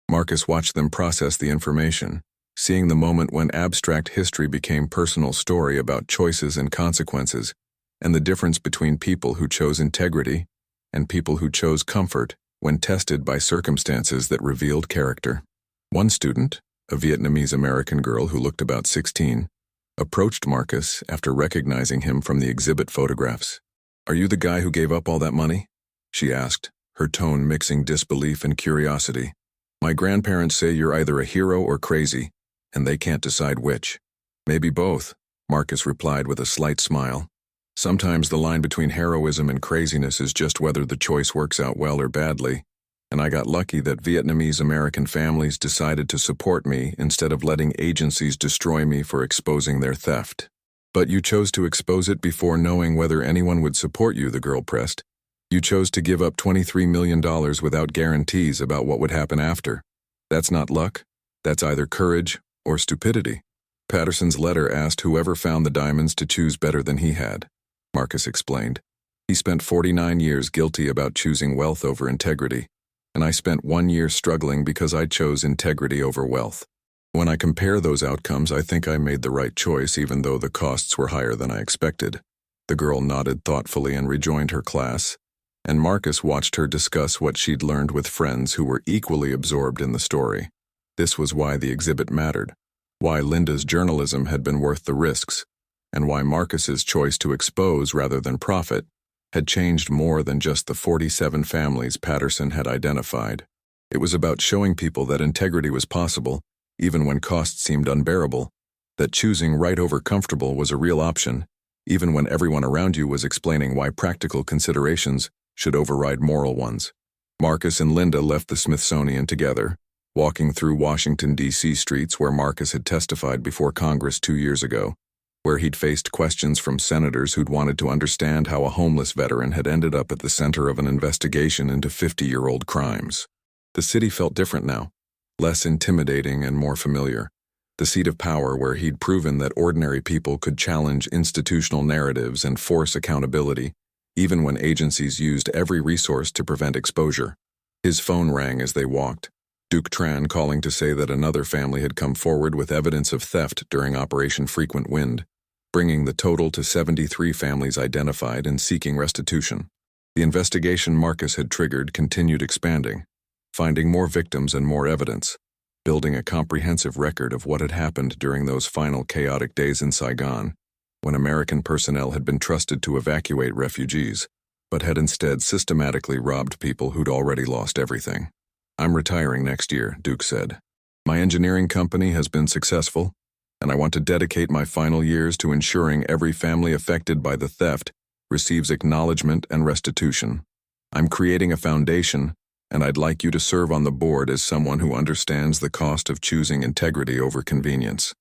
Marcus watched them process the information, seeing the moment when abstract history became personal story about choices and consequences, and the difference between people who chose integrity and people who chose comfort when tested by circumstances that revealed character. One student, a Vietnamese American girl who looked about 16, approached Marcus after recognizing him from the exhibit photographs. "Are you the guy who gave up all that money?" she asked, her tone mixing disbelief and curiosity. "My grandparents say you're either a hero or crazy, and they can't decide which." "Maybe both," Marcus replied with a slight smile. "Sometimes the line between heroism and craziness is just whether the choice works out well or badly, and I got lucky that Vietnamese American families decided to support me instead of letting agencies destroy me for exposing their theft." "But you chose to expose it before knowing whether anyone would support you," the girl pressed. "You chose to give up $23 million without guarantees about what would happen after. That's not luck. That's either courage or stupidity." Patterson's letter asked whoever found the diamonds to choose better than he had, Marcus explained. "He spent 49 years guilty about choosing wealth over integrity, and I spent 1 year struggling because I chose integrity over wealth. When I compare those outcomes, I think I made the right choice even though the costs were higher than I expected." The girl nodded thoughtfully and rejoined her class, and Marcus watched her discuss what she'd learned with friends who were equally absorbed in the story. This was why the exhibit mattered, why Linda's journalism had been worth the risks, and why Marcus's choice to expose rather than profit had changed more than just the 47 families Patterson had identified. It was about showing people that integrity was possible, even when costs seemed unbearable, that choosing right over comfortable was a real option, even when everyone around you was explaining why practical considerations should override moral ones. Marcus and Linda left the Smithsonian together, walking through Washington, D.C. streets where Marcus had testified before Congress 2 years ago, where he'd faced questions from senators who'd wanted to understand how a homeless veteran had ended up at the center of an investigation into 50-year-old crimes. The city felt different now, less intimidating and more familiar, the seat of power where he'd proven that ordinary people could challenge institutional narratives and force accountability, even when agencies used every resource to prevent exposure. His phone rang as they walked, Duc Tran calling to say that another family had come forward with evidence of theft during Operation Frequent Wind, bringing the total to 73 families identified and seeking restitution. The investigation Marcus had triggered continued expanding, finding more victims and more evidence, building a comprehensive record of what had happened during those final chaotic days in Saigon, when American personnel had been trusted to evacuate refugees, but had instead systematically robbed people who'd already lost everything. "I'm retiring next year," Duke said. "My engineering company has been successful, and I want to dedicate my final years to ensuring every family affected by the theft receives acknowledgement and restitution. I'm creating a foundation, and I'd like you to serve on the board as someone who understands the cost of choosing integrity over convenience."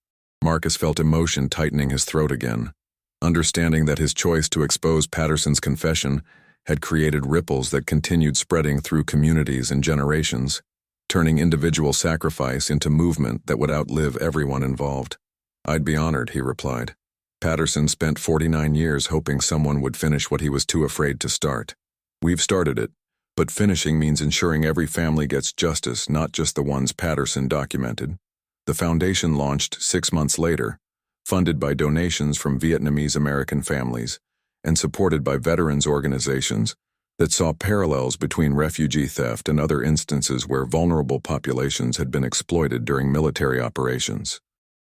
Marcus felt emotion tightening his throat again, understanding that his choice to expose Patterson's confession had created ripples that continued spreading through communities and generations, turning individual sacrifice into movement that would outlive everyone involved. "I'd be honored," he replied. Patterson spent 49 years hoping someone would finish what he was too afraid to start. "We've started it, but finishing means ensuring every family gets justice, not just the ones Patterson documented." The foundation launched 6 months later, funded by donations from Vietnamese American families and supported by veterans organizations that saw parallels between refugee theft and other instances where vulnerable populations had been exploited during military operations.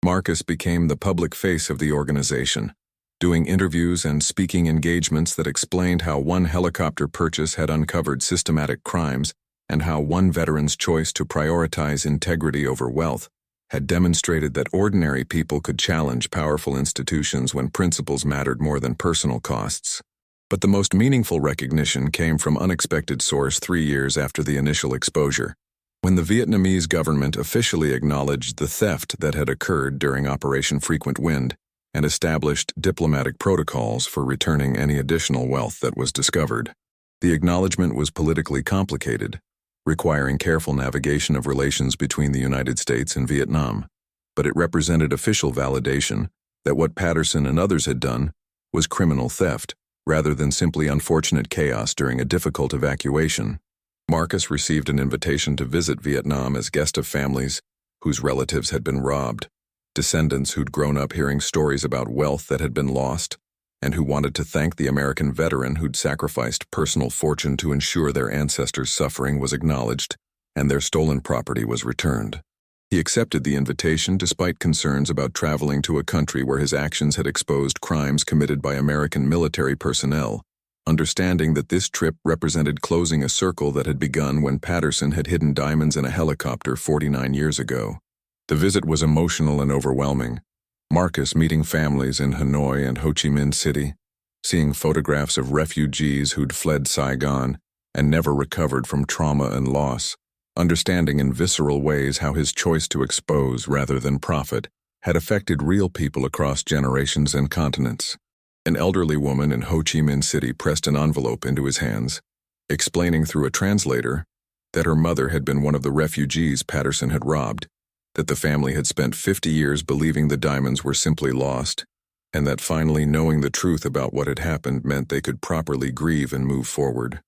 Marcus became the public face of the organization, doing interviews and speaking engagements that explained how one helicopter purchase had uncovered systematic crimes and how one veteran's choice to prioritize integrity over wealth had demonstrated that ordinary people could challenge powerful institutions when principles mattered more than personal costs. But the most meaningful recognition came from unexpected source 3 years after the initial exposure, when the Vietnamese government officially acknowledged the theft that had occurred during Operation Frequent Wind and established diplomatic protocols for returning any additional wealth that was discovered. The acknowledgement was politically complicated, requiring careful navigation of relations between the United States and Vietnam, but it represented official validation that what Patterson and others had done was criminal theft, rather than simply unfortunate chaos during a difficult evacuation. Marcus received an invitation to visit Vietnam as guest of families whose relatives had been robbed, descendants who'd grown up hearing stories about wealth that had been lost, and who wanted to thank the American veteran who'd sacrificed personal fortune to ensure their ancestors' suffering was acknowledged and their stolen property was returned. He accepted the invitation despite concerns about traveling to a country where his actions had exposed crimes committed by American military personnel, understanding that this trip represented closing a circle that had begun when Patterson had hidden diamonds in a helicopter 49 years ago. The visit was emotional and overwhelming. Marcus meeting families in Hanoi and Ho Chi Minh City, seeing photographs of refugees who'd fled Saigon and never recovered from trauma and loss, understanding in visceral ways how his choice to expose rather than profit had affected real people across generations and continents. An elderly woman in Ho Chi Minh City pressed an envelope into his hands, explaining through a translator that her mother had been one of the refugees Patterson had robbed, that the family had spent 50 years believing the diamonds were simply lost, and that finally knowing the truth about what had happened meant they could properly grieve and move forward.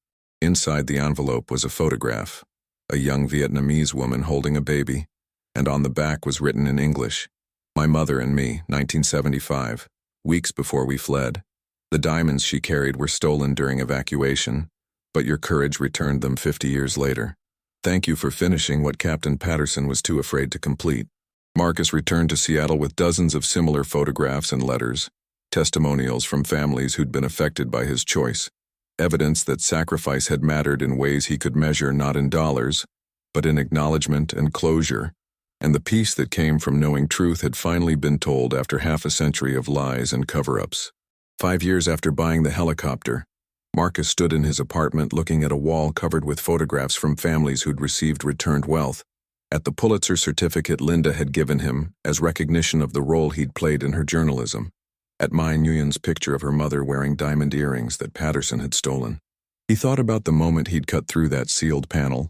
Inside the envelope was a photograph, a young Vietnamese woman holding a baby, and on the back was written in English, "My mother and me, 1975, weeks before we fled. The diamonds she carried were stolen during evacuation, but your courage returned them 50 years later. Thank you for finishing what Captain Patterson was too afraid to complete." Marcus returned to Seattle with dozens of similar photographs and letters, testimonials from families who'd been affected by his choice, evidence that sacrifice had mattered in ways he could measure not in dollars, but in acknowledgement and closure, and the peace that came from knowing truth had finally been told after half a century of lies and cover-ups. 5 years after buying the helicopter, Marcus stood in his apartment looking at a wall covered with photographs from families who'd received returned wealth, at the Pulitzer certificate Linda had given him as recognition of the role he'd played in her journalism, at Mai Nguyen's picture of her mother wearing diamond earrings that Patterson had stolen. He thought about the moment he'd cut through that sealed panel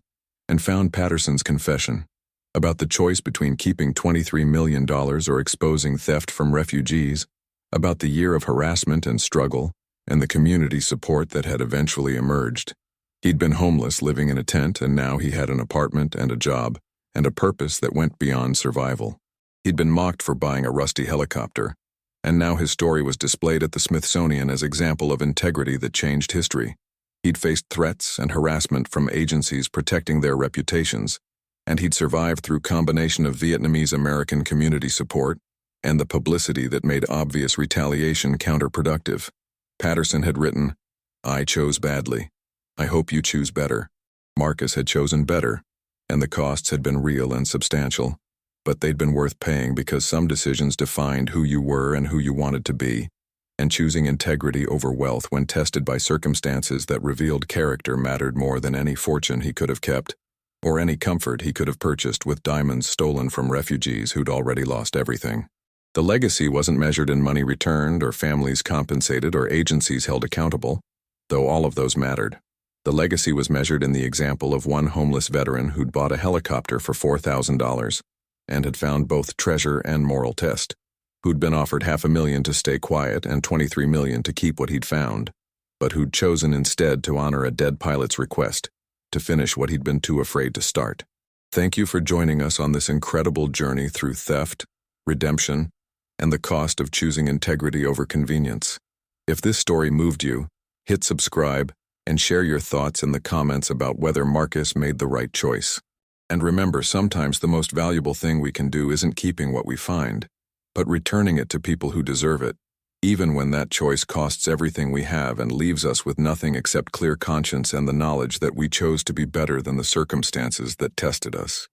and found Patterson's confession, about the choice between keeping $23 million or exposing theft from refugees, about the year of harassment and struggle, and the community support that had eventually emerged. He'd been homeless living in a tent, and now he had an apartment and a job, and a purpose that went beyond survival. He'd been mocked for buying a rusty helicopter, and now his story was displayed at the Smithsonian as example of integrity that changed history. He'd faced threats and harassment from agencies protecting their reputations, And he'd survived through combination of Vietnamese-American community support and the publicity that made obvious retaliation counterproductive. Patterson had written, "I chose badly. I hope you choose better." Marcus had chosen better, and the costs had been real and substantial, but they'd been worth paying because some decisions defined who you were and who you wanted to be, and choosing integrity over wealth when tested by circumstances that revealed character mattered more than any fortune he could have kept, or any comfort he could have purchased with diamonds stolen from refugees who'd already lost everything. The legacy wasn't measured in money returned or families compensated or agencies held accountable, though all of those mattered. The legacy was measured in the example of one homeless veteran who'd bought a helicopter for $4,000 and had found both treasure and moral test, who'd been offered $500,000 to stay quiet and $23 million to keep what he'd found, but who'd chosen instead to honor a dead pilot's request, to finish what he'd been too afraid to start. Thank you for joining us on this incredible journey through theft, redemption, and the cost of choosing integrity over convenience. If this story moved you, hit subscribe and share your thoughts in the comments about whether Marcus made the right choice. And remember, sometimes the most valuable thing we can do isn't keeping what we find, but returning it to people who deserve it, even when that choice costs everything we have and leaves us with nothing except clear conscience and the knowledge that we chose to be better than the circumstances that tested us.